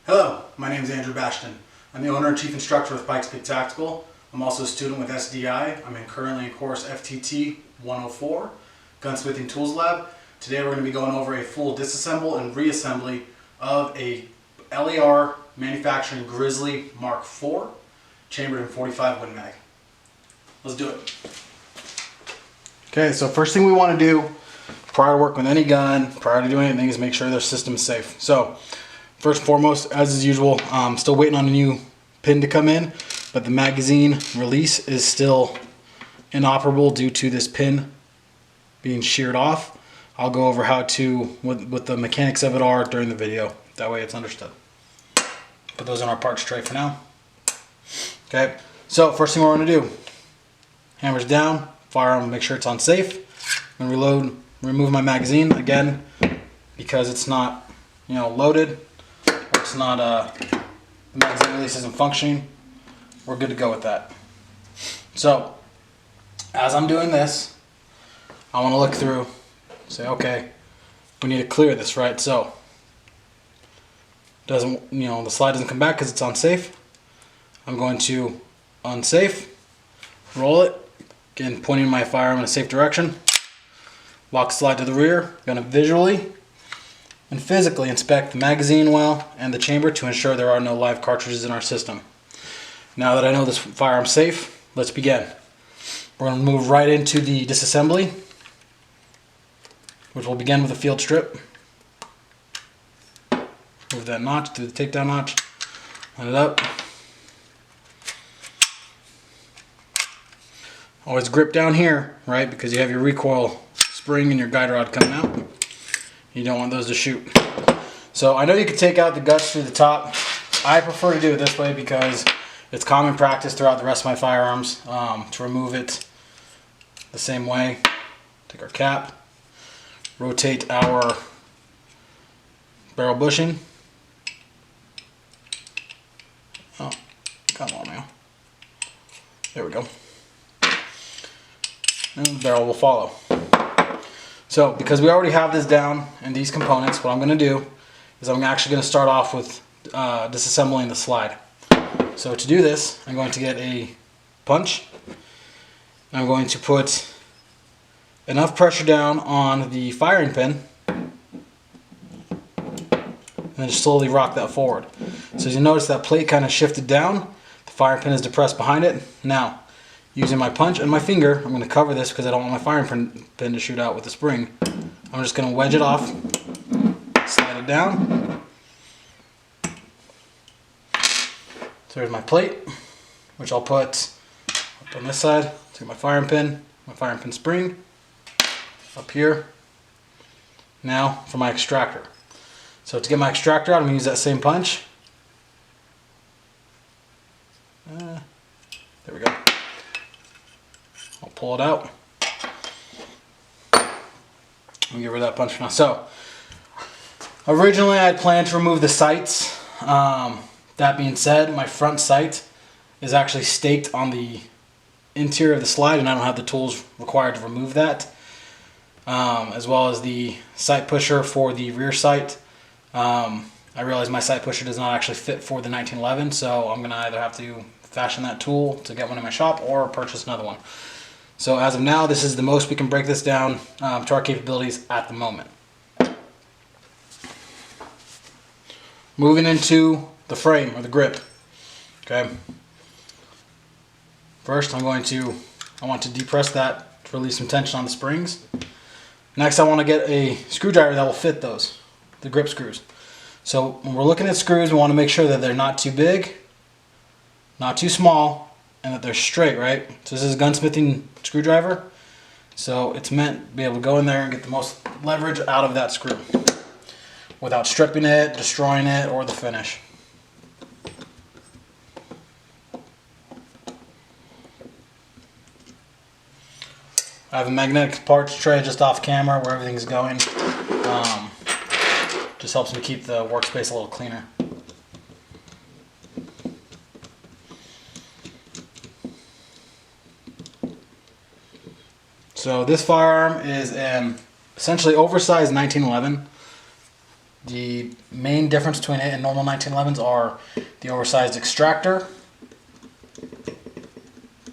Hello, my name is Andrew Bashton. I'm the owner and chief instructor with Pikes Peak Tactical. I'm also a student with SDI. I'm currently in course FTT 104, Gunsmithing Tools Lab. Today we're going to be going over a full disassemble and reassembly of a L.A.R manufacturing Grizzly Mark IV, chambered in 45 Win Mag. Let's do it. Okay, so first thing we want to do prior to working with any gun, prior to doing anything, is make sure their system is safe. So first and foremost, as is usual, I'm still waiting on a new pin to come in, but the magazine release is still inoperable due to this pin being sheared off. I'll go over how to, what the mechanics of it are during the video. That way it's understood. Put those in our parts tray for now. Okay, so first thing we're going to do, hammers down, firearm, make sure it's on safe. I'm going to reload, remove my magazine again because it's not, loaded. It's not, the magazine release isn't functioning. We're good to go with that. So, as I'm doing this, I want to look through, say, okay, we need to clear this, right? So, doesn't, the slide doesn't come back because it's unsafe. I'm going to unsafe, roll it, again, pointing my firearm in a safe direction. Lock slide to the rear. I'm going to visually and physically inspect the magazine well and the chamber to ensure there are no live cartridges in our system. Now that I know this firearm's safe, let's begin. We're going to move right into the disassembly, which will begin with a field strip. Move that notch through the takedown notch, line it up. Always grip down here, right, because you have your recoil spring and your guide rod coming out. You don't want those to shoot. So I know you can take out the guts through the top. I prefer to do it this way because it's common practice throughout the rest of my firearms to remove it the same way. Take our cap, rotate our barrel bushing. Oh, come on now. There we go. And the barrel will follow. So, because we already have this down and these components, what I'm going to do is I'm actually going to start off with disassembling the slide. So to do this, I'm going to get a punch. I'm going to put enough pressure down on the firing pin and then just slowly rock that forward. So as you notice, that plate kind of shifted down, the firing pin is depressed behind it. Now, using my punch and my finger, I'm going to cover this because I don't want my firing pin to shoot out with the spring. I'm just going to wedge it off, slide it down. So there's my plate, which I'll put up on this side. Take my firing pin spring, up here. Now for my extractor. So to get my extractor out, I'm going to use that same punch. There we go. I'll pull it out. I'll get rid of that punch for now. So, originally I had planned to remove the sights. That being said, my front sight is actually staked on the interior of the slide and I don't have the tools required to remove that. As well as the sight pusher for the rear sight. I realize my sight pusher does not actually fit for the 1911, so I'm going to either have to fashion that tool to get one in my shop or purchase another one. So as of now, this is the most we can break this down to our capabilities at the moment. Moving into the frame or the grip. Okay. First, I want to depress that to release some tension on the springs. Next, I want to get a screwdriver that will fit those, the grip screws. So when we're looking at screws, we want to make sure that they're not too big, not too small, and that they're straight, right? So this is a gunsmithing screwdriver. So it's meant to be able to go in there and get the most leverage out of that screw without stripping it, destroying it, or the finish. I have a magnetic parts tray just off camera where everything's going. Just helps me keep the workspace a little cleaner. So this firearm is an essentially oversized 1911. The main difference between it and normal 1911s are the oversized extractor,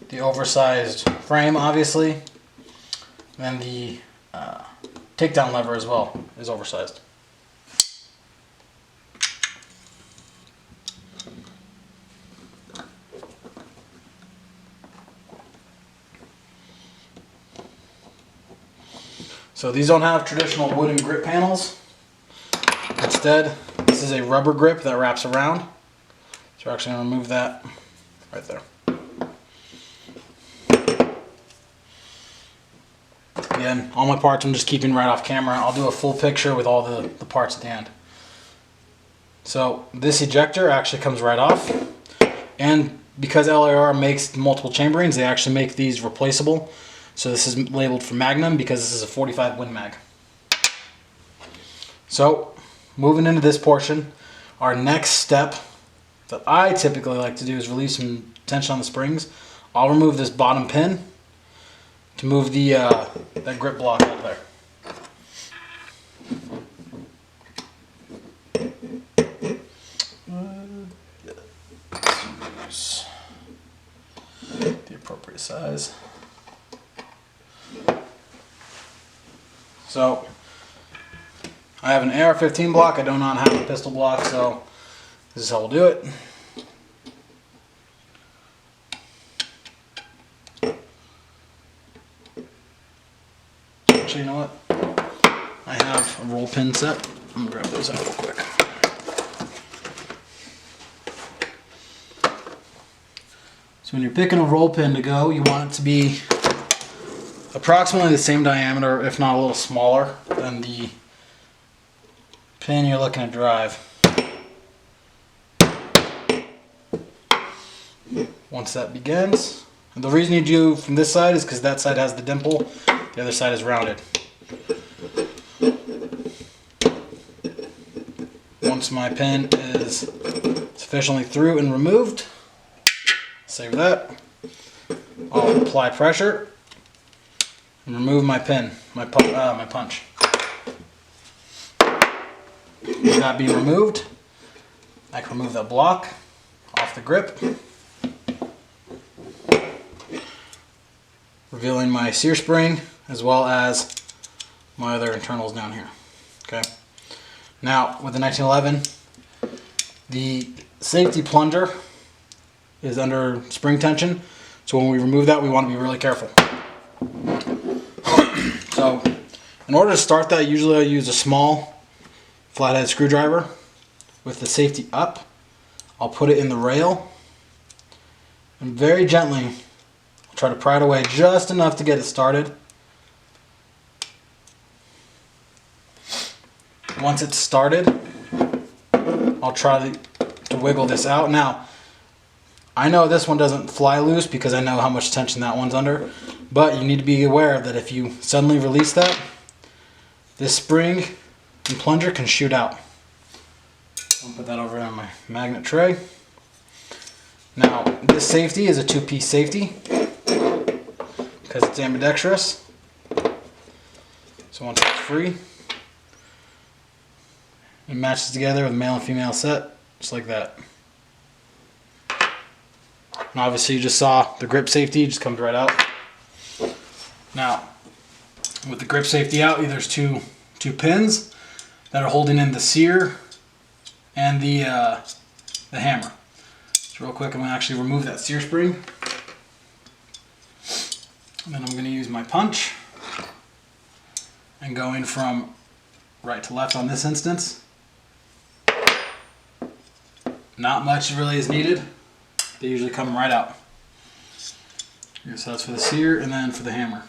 the oversized frame, obviously, and the takedown lever as well is oversized. So these don't have traditional wooden grip panels. Instead, this is a rubber grip that wraps around. So we're actually going to remove that right there. Again, all my parts I'm just keeping right off camera. I'll do a full picture with all the parts at the end. So this ejector actually comes right off. And because L.A.R makes multiple chamberings, they actually make these replaceable. So this is labeled for Magnum because this is a 45 Win Mag. So moving into this portion, our next step that I typically like to do is release some tension on the springs. I'll remove this bottom pin to move the that grip block out of there. Use the appropriate size. So I have an AR-15 block. I do not have a pistol block, so this is how we'll do it. Actually, you know what? I have a roll pin set. I'm gonna grab those out real quick. So when you're picking a roll pin to go, you want it to be approximately the same diameter, if not a little smaller, than the pin you're looking to drive. Once that begins, and the reason you do from this side is because that side has the dimple, the other side is rounded. Once my pin is sufficiently through and removed, save that, I'll apply pressure and remove my pin, my punch. With that being removed, I can remove that block off the grip, revealing my sear spring as well as my other internals down here. Okay. Now with the 1911, the safety plunger is under spring tension, so when we remove that, we want to be really careful. So in order to start that, usually I use a small flathead screwdriver with the safety up. I'll put it in the rail and very gently I'll try to pry it away just enough to get it started. Once it's started, I'll try to wiggle this out. Now, I know this one doesn't fly loose because I know how much tension that one's under, but you need to be aware that if you suddenly release that, this spring and plunger can shoot out. I'll put that over on my magnet tray. Now, this safety is a two-piece safety because it's ambidextrous. So once it's free, it matches together with a male and female set, just like that. And obviously you just saw the grip safety just comes right out. Now, with the grip safety out, there's two pins that are holding in the sear and the hammer. So real quick, I'm going to actually remove that sear spring. And then I'm going to use my punch and going from right to left on this instance. Not much really is needed. They usually come right out. So that's for the sear and then for the hammer.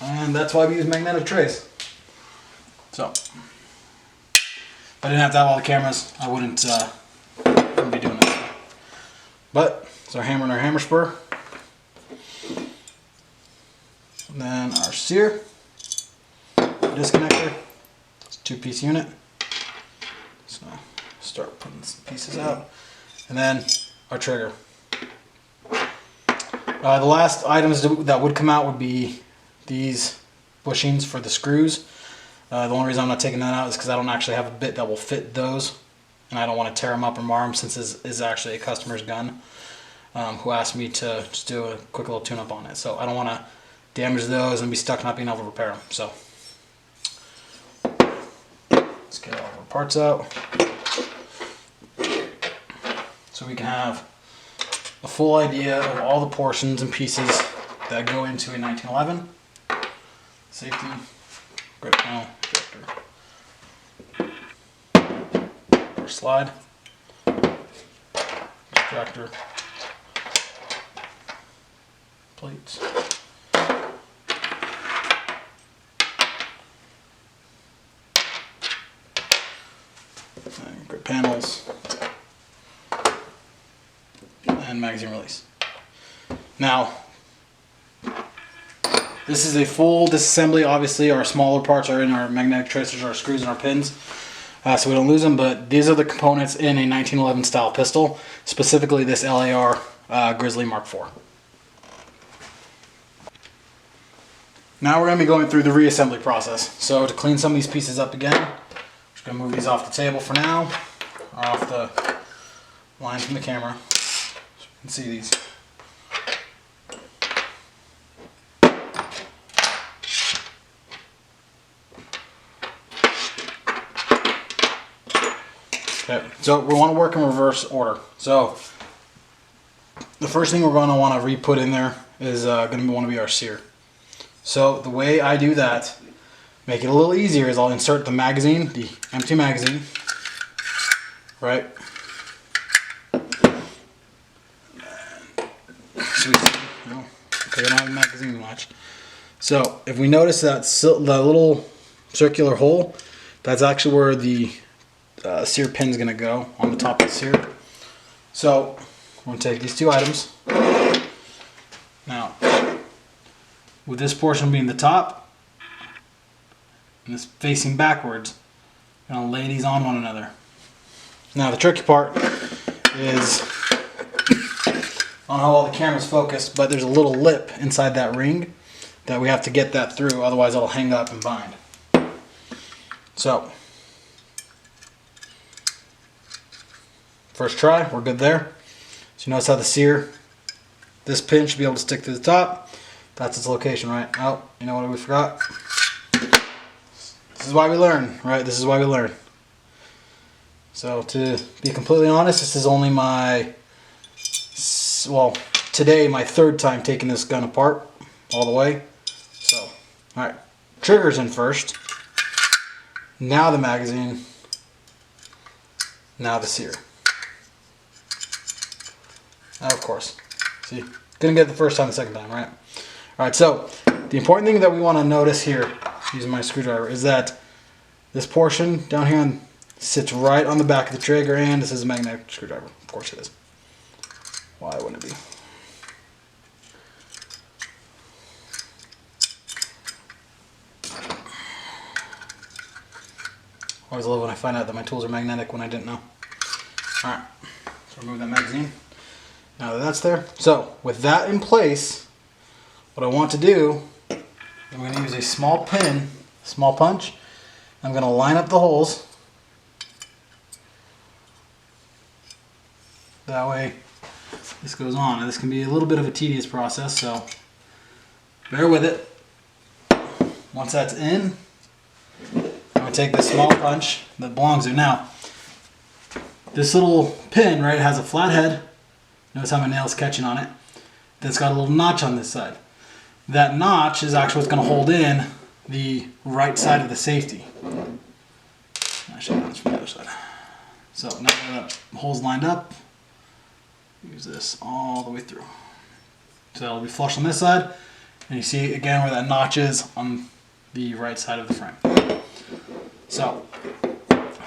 And that's why we use magnetic trays. So, if I didn't have to have all the cameras, I wouldn't be doing this. But, it's our hammer and our hammer spur. And then our sear, disconnector. It's a two-piece unit. So, start putting some pieces out. And then our trigger. The last items that would come out would be these bushings for the screws. The only reason I'm not taking that out is because I don't actually have a bit that will fit those, and I don't want to tear them up or mar them, since this is actually a customer's gun who asked me to just do a quick little tune-up on it. So I don't want to damage those and be stuck not being able to repair them. So let's get all of our parts out so we can have a full idea of all the portions and pieces that go into a 1911 safety grip panel ejector, or slide, extractor, plates, and grip panels, and magazine release. Now, this is a full disassembly. Obviously, our smaller parts are in our magnetic tracers, our screws, and our pins, so we don't lose them. But these are the components in a 1911 style pistol, specifically this L.A.R. Grizzly Mark IV. Now we're going to be going through the reassembly process. So to clean some of these pieces up again, I'm just going to move these off the table for now, or off the line from the camera, so you can see these. Okay, so we want to work in reverse order. So the first thing we're going to want to re-put in there is going to want to be our sear. So the way I do that, make it a little easier, is I'll insert the magazine, the empty magazine, right? So okay, I don't have a magazine latch. So if we notice that the little circular hole, that's actually where the sear pin is going to go, on the top of the sear. So we're going to take these two items. Now, with this portion being the top and this facing backwards, I'm going to lay these on one another. Now the tricky part is, I don't know how all the camera's focused, but there's a little lip inside that ring that we have to get that through, otherwise it'll hang up and bind. So first try, we're good there. So you notice how the sear, this pin should be able to stick to the top. That's its location, right? Oh, you know what we forgot? This is why we learn, right? This is why we learn. So to be completely honest, this is only my, well, today my third time taking this gun apart all the way. So, alright, trigger's in first. Now the magazine. Now the sear. Now, of course. See, couldn't get it the first time, the second time, right? Alright, so the important thing that we want to notice here, using my screwdriver, is that this portion down here sits right on the back of the trigger, and this is a magnetic screwdriver. Of course it is. Why wouldn't it be? Always love when I find out that my tools are magnetic when I didn't know. Alright, so remove that magazine. Now that that's there. So with that in place, what I want to do, I'm going to use a small pin, small punch. I'm going to line up the holes. That way this goes on. And this can be a little bit of a tedious process, so bear with it. Once that's in, I'm going to take this small punch that belongs there. Now, this little pin, right, has a flat head. Notice how my nail's catching on it. Then it's got a little notch on this side. That notch is actually what's going to hold in the right side of the safety. I should have done this from the other side. So now that the hole's lined up, use this all the way through. So it'll be flush on this side, and you see again where that notch is on the right side of the frame. So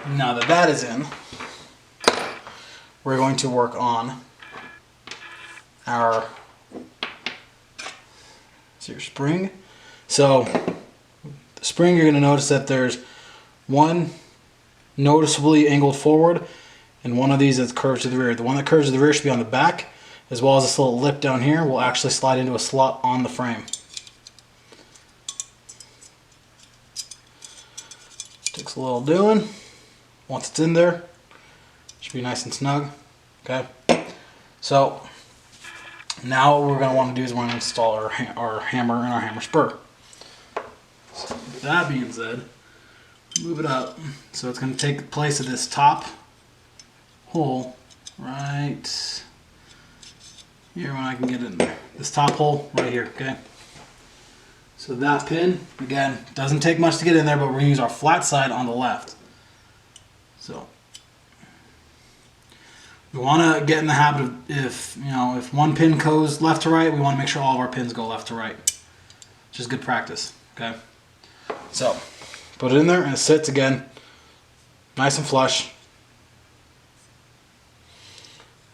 now that that is in, we're going to work on our spring. So the spring, you're going to notice that there's one noticeably angled forward and one of these that's curved to the rear. The one that curves to the rear should be on the back, as well as this little lip down here will actually slide into a slot on the frame. Looks a little doing. Once it's in there, should be nice and snug. Okay. So now what we're going to want to do is we're going to install our hammer and our hammer spur. So with that being said, move it up. So it's going to take the place of this top hole right here when I can get in there. This top hole right here, okay? So that pin, again, doesn't take much to get in there, but we're going to use our flat side on the left. So we want to get in the habit of, if one pin goes left to right, we want to make sure all of our pins go left to right. Which is good practice, okay? So put it in there and it sits again, nice and flush.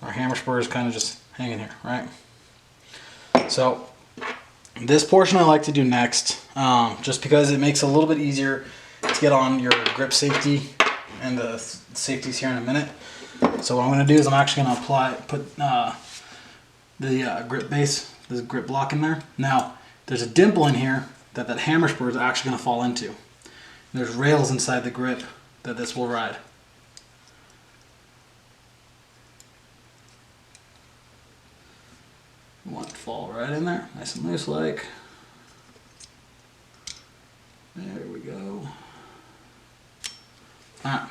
Our hammer spur is kind of just hanging here, right? So this portion I like to do next, just because it makes it a little bit easier to get on your grip safety and the safeties here in a minute. So what I'm going to do is I'm actually going to put the grip base, this grip block in there. Now there's a dimple in here that hammer spur is actually going to fall into. There's rails inside the grip that this will ride. You want it to fall right in there, nice and loose like. There we go. Alright,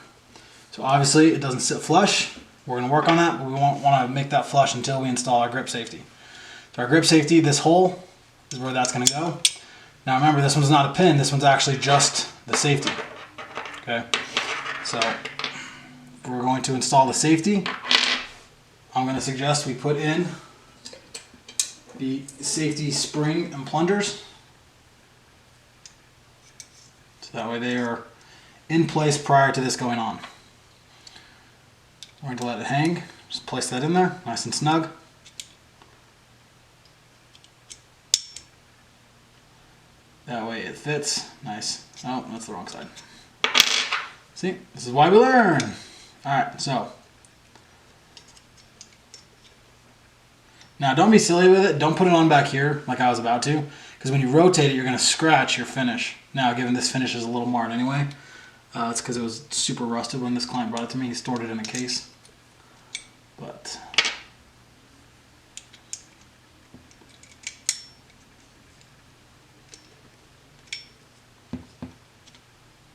so obviously it doesn't sit flush. We're going to work on that, but we won't want to make that flush until we install our grip safety. So our grip safety, this hole is where that's going to go. Now remember, this one's not a pin, this one's actually just the safety. Okay, so if we're going to install the safety, I'm going to suggest we put in the safety spring and plungers. So that way they are in place prior to this going on. We're going to let it hang, just place that in there, nice and snug. That way it fits, nice. Oh, that's the wrong side. See, this is why we learn. Alright, so. Now don't be silly with it, don't put it on back here like I was about to, because when you rotate it you're going to scratch your finish. Now given this finish is a little marred anyway, it's because it was super rusted when this client brought it to me. He stored it in a case. But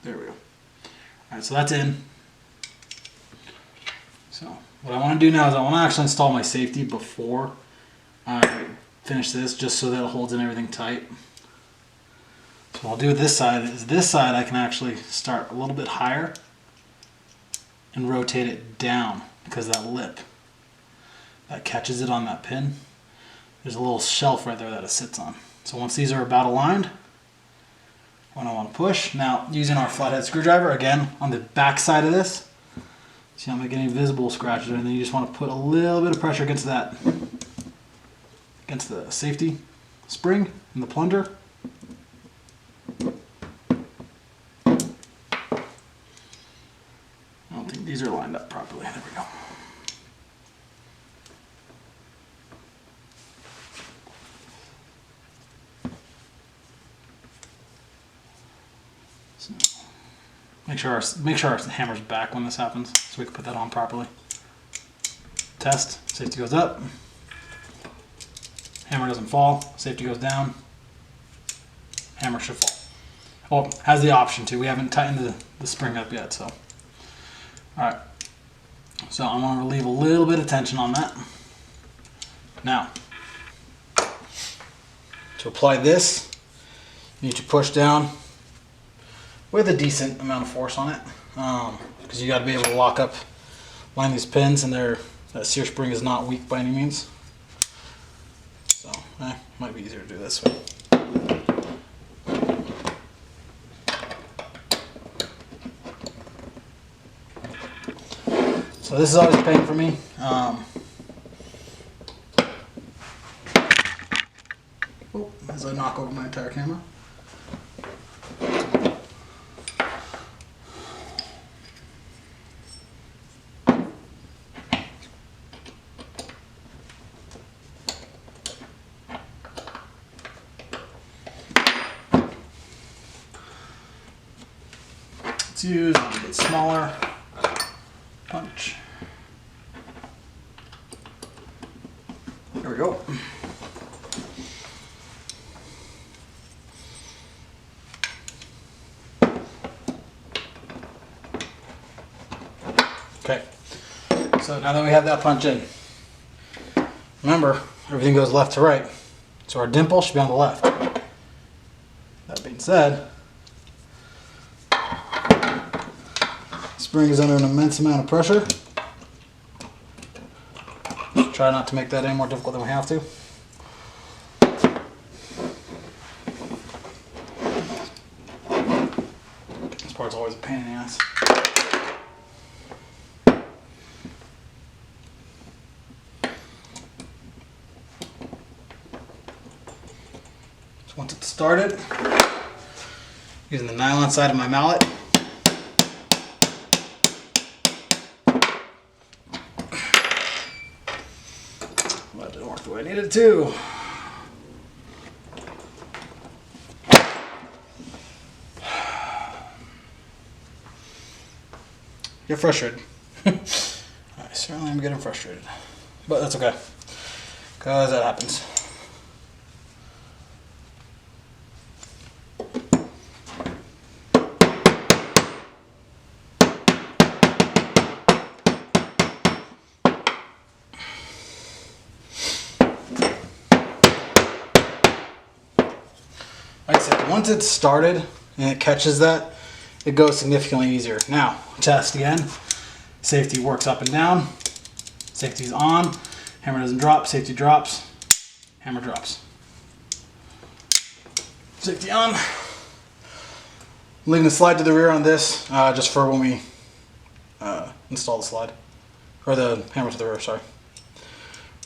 there we go. Alright, so that's in. So what I want to do now is I want to actually install my safety before I finish this, just so that it holds in everything tight. So what I'll do with this side is I can actually start a little bit higher and rotate it down, because that lip that catches it on that pin, there's a little shelf right there that it sits on. So once these are about aligned, when I want to push, now using our flathead screwdriver again on the back side of this, see I'm not getting any visible scratches, and then you just want to put a little bit of pressure against that, against the safety spring and the plunger. I don't think these are lined up properly. There we go. So make sure our hammer's back when this happens, so we can put that on properly. Test. Safety goes up. Hammer doesn't fall. Safety goes down. Hammer should fall. Well, has the option to. We haven't tightened the spring up yet, so. Alright. So I'm going to relieve a little bit of tension on that. Now, to apply this, you need to push down with a decent amount of force on it, because you got to be able to line these pins, and that sear spring is not weak by any means. So, might be easier to do this way. So this is always a pain for me. As I knock over my entire camera. Let's use a little bit smaller punch. There we go. Okay, so now that we have that punch in, remember, everything goes left to right, so our dimple should be on the left. That being said, spring is under an immense amount of pressure. Just try not to make that any more difficult than we have to. This part's always a pain in the ass. So once it's started, using the nylon side of my mallet, that didn't work the way I needed it to. Get frustrated. I certainly am getting frustrated, but that's okay, because that happens. Like I said, once it's started and it catches that, it goes significantly easier. Now, test again. Safety works up and down. Safety's on. Hammer doesn't drop. Safety drops. Hammer drops. Safety on. I'm leaving the slide to the rear on this, just for when we install the slide. Or the hammer to the rear, sorry.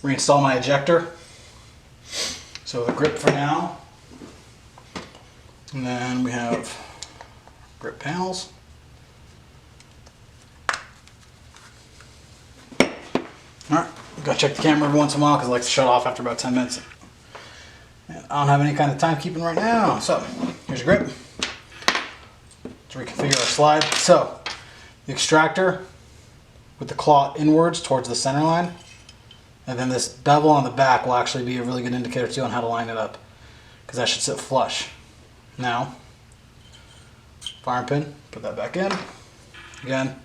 Reinstall my ejector. So the grip for now. And then we have grip panels. Alright, gotta check the camera every once in a while because I like to shut off after about 10 minutes. And I don't have any kind of timekeeping right now. So, here's your grip. Let's reconfigure our slide. So, the extractor with the claw inwards towards the center line. And then this bevel on the back will actually be a really good indicator too on how to line it up, because that should sit flush. Now, firing pin, put that back in. Again,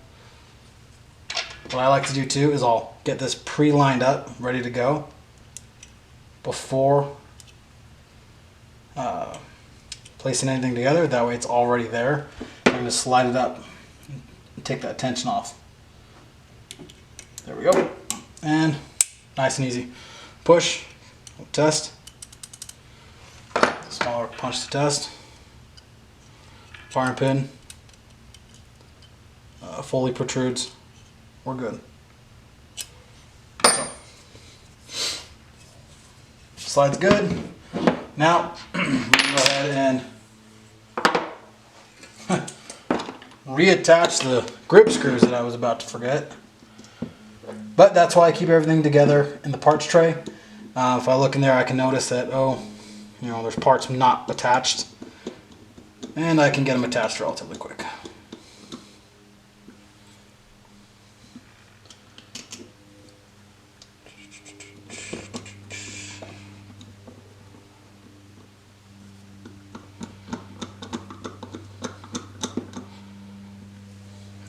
what I like to do too is I'll get this pre-lined up, ready to go, before placing anything together. That way it's already there. I'm going to slide it up and take that tension off. There we go. And nice and easy. Push, test. Smaller punch to test. Firing pin fully protrudes. We're good. So, slide's good. Now we're going to go ahead and reattach the grip screws that I was about to forget. But that's why I keep everything together in the parts tray. If I look in there, I can notice that, there's parts not attached, and I can get them attached relatively quick.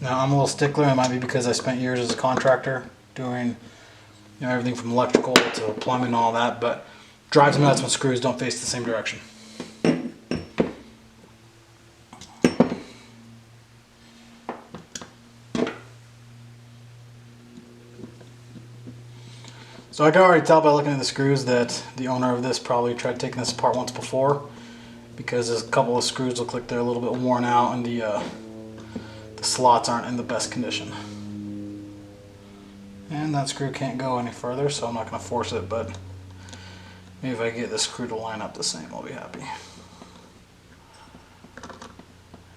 Now I'm a little stickler. It might be because I spent years as a contractor doing everything from electrical to plumbing and all that, but drives me nuts when screws don't face the same direction. So I can already tell by looking at the screws that the owner of this probably tried taking this apart once before, because a couple of screws look like they're a little bit worn out and the slots aren't in the best condition. And that screw can't go any further, so I'm not going to force it, but maybe if I get this screw to line up the same, I'll be happy.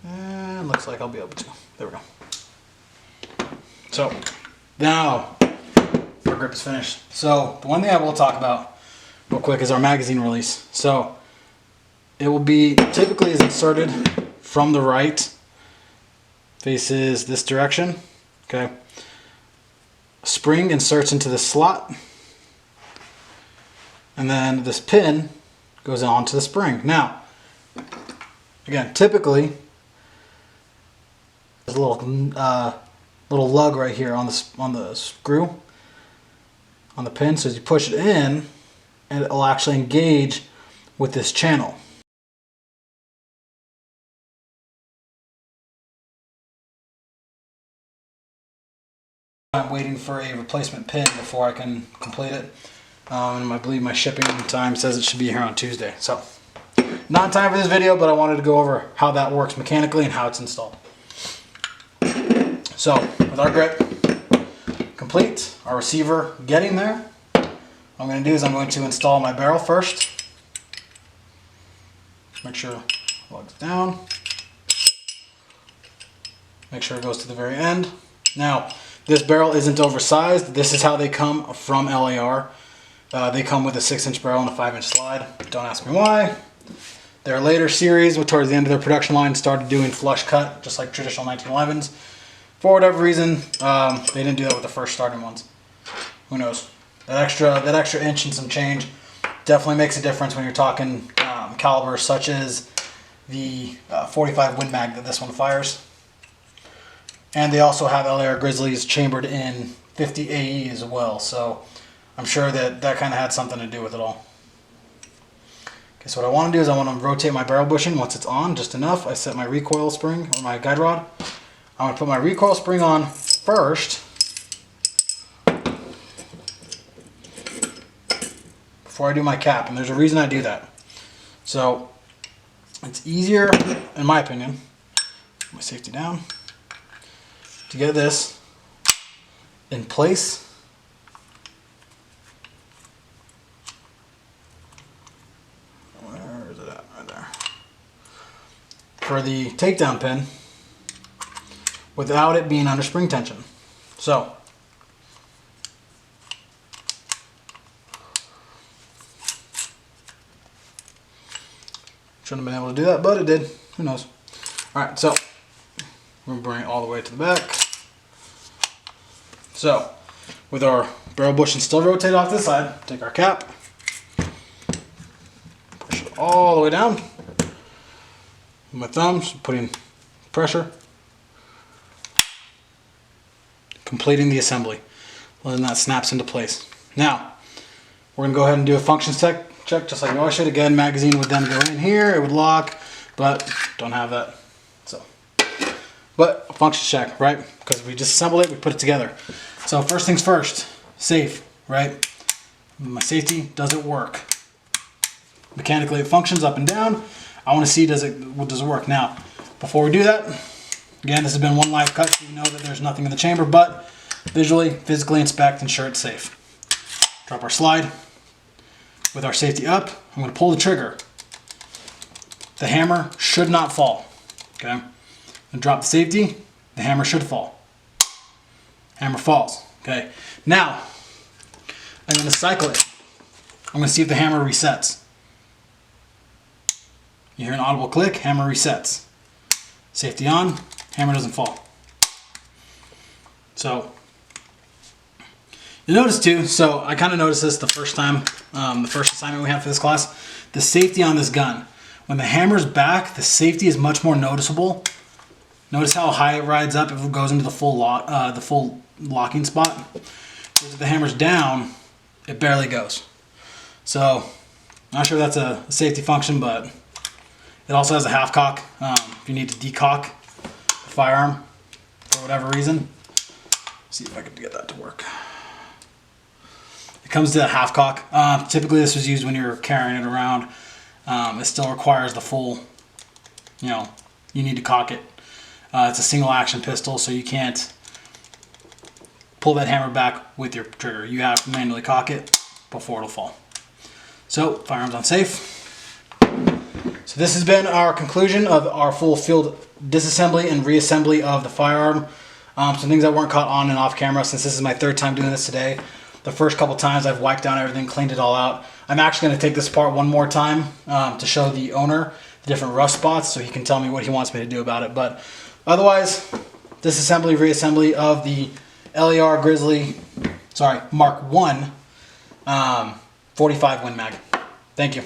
And looks like I'll be able to. There we go. So, now our grip is finished. So, the one thing I will talk about real quick is our magazine release. So, it will be typically is inserted from the right faces this direction. Okay. Spring inserts into the slot, and then this pin goes onto the spring. Now, again, typically there's a little lug right here on the screw on the pin. So as you push it in, and it will actually engage with this channel. I'm waiting for a replacement pin before I can complete it. I believe my shipping time says it should be here on Tuesday. So, not in time for this video, but I wanted to go over how that works mechanically and how it's installed. So, with our grip complete, our receiver getting there, what I'm going to do is I'm going to install my barrel first. Make sure it lugs down. Make sure it goes to the very end. Now, this barrel isn't oversized. This is how they come from L.A.R. They come with a 6-inch barrel and a 5-inch slide. Don't ask me why. Their later series, towards the end of their production line, started doing flush cut, just like traditional 1911s. For whatever reason, they didn't do that with the first starting ones. Who knows? That extra inch and some change definitely makes a difference when you're talking calibers such as the 45 Win Mag that this one fires. And they also have L.A.R. Grizzlies chambered in 50 AE as well, so I'm sure that kind of had something to do with it all. Okay, so what I want to do is I want to rotate my barrel bushing once it's on, just enough. I set my recoil spring or my guide rod. I'm going to put my recoil spring on first before I do my cap, and there's a reason I do that. So it's easier, in my opinion, put my safety down, to get this in place. Where is it at? Right there. For the takedown pin, without it being under spring tension. So, shouldn't have been able to do that, but it did. Who knows? Alright, so we're going to bring it all the way to the back. So, with our barrel bushing still rotated off this side, take our cap, push it all the way down. With my thumbs, putting pressure, completing the assembly. Well, then that snaps into place. Now, we're going to go ahead and do a functions check just like we always should. Again, magazine would then go in here, it would lock, but don't have that. So, but a functions check, right? Because we just assembled it, we put it together. So first things first, safe, right? My safety, does it work? Mechanically it functions up and down. I want to see does it work. Now, before we do that, again, this has been one live cut, so you know that there's nothing in the chamber, but visually, physically inspect, ensure it's safe. Drop our slide. With our safety up, I'm going to pull the trigger. The hammer should not fall. Okay? And drop the safety, the hammer should fall. Hammer falls. Okay? Now, I'm going to cycle it. I'm going to see if the hammer resets. You hear an audible click, hammer resets. Safety on, hammer doesn't fall. So, you'll notice too, so I kind of noticed this the first time, the first assignment we had for this class, the safety on this gun. When the hammer's back, the safety is much more noticeable. Notice how high it rides up if it goes into the full locking spot. If the hammer's down, it barely goes. So, not sure if that's a safety function, but it also has a half cock if you need to decock the firearm for whatever reason. See if I can get that to work. It comes to a half cock. Typically this was used when you're carrying it around. It still requires the full, you need to cock it. It's a single action pistol, so you can't pull that hammer back with your trigger. You have to manually cock it before it'll fall. So, firearms unsafe. So this has been our conclusion of our full field disassembly and reassembly of the firearm. Some things that weren't caught on and off camera, since this is my third time doing this today. The first couple times I've wiped down everything, cleaned it all out. I'm actually going to take this apart one more time to show the owner the different rough spots so he can tell me what he wants me to do about it. But otherwise, disassembly, reassembly of the L.A.R. Grizzly, Mark I 45 Win Mag. Thank you.